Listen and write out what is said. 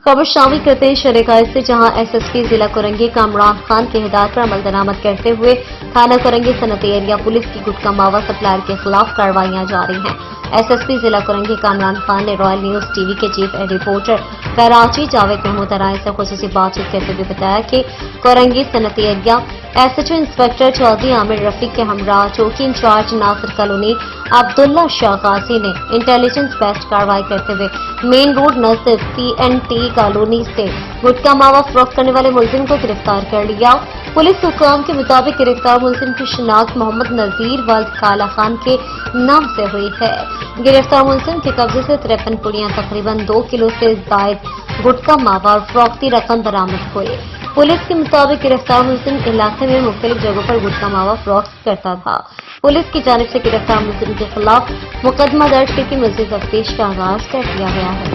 खबर शामिल करते हैं शरेकाई से, जहां एसएसपी जिला कोरंगी कामरान खान की हिदायत पर अमल दरामद करते हुए थाना कोरंगी सनती एरिया पुलिस की गुटखा मावा सप्लायर के खिलाफ कार्रवाइयां जारी हैं। एसएसपी जिला कोरंगी कामरान खान ने रॉयल न्यूज टीवी के चीफ रिपोर्टर कराची जावेद महमूद अराय से खुसूसी बातचीत करते हुए बताया कि कोरंगी सनती area SHO inspector Chaudhry Amir Rafiq के हमरा चौकी इंचार्ज नासिर कॉलोनी अब्दुल्ला शाह काजी ने इंटेलिजेंस बेस्ड कार्रवाई करते हुए मेन रोड नजदीक पीएनटी कॉलोनी से गुटखा मावा फरोख्त करने वाले मुलजिम को गिरफ्तार कर लिया। पुलिस हुक्म के मुताबिक गिरफ्तार मुलजिम की शिनाख्त मोहम्मद नजीर वल्द काला खान के नाम से हुई है। गिरफ्तार मुलजिम के कब्जे से 53 पुड़ियां तकरीबन 2 किलो से जायद गुटखा मावा और फरोख्ती रकम बरामद हुई। पुलिस के मुताबिक गिरफ्तार मुलजिम इलाके में मुख्तलिफ जगहों पर गुटखा मावा फरोख्त करता था। पुलिस की जानिब से गिरफ्तार मुलजिम के खिलाफ मुकदमा दर्ज करके मजीद तफ्तीश का आगाज कर दिया गया है।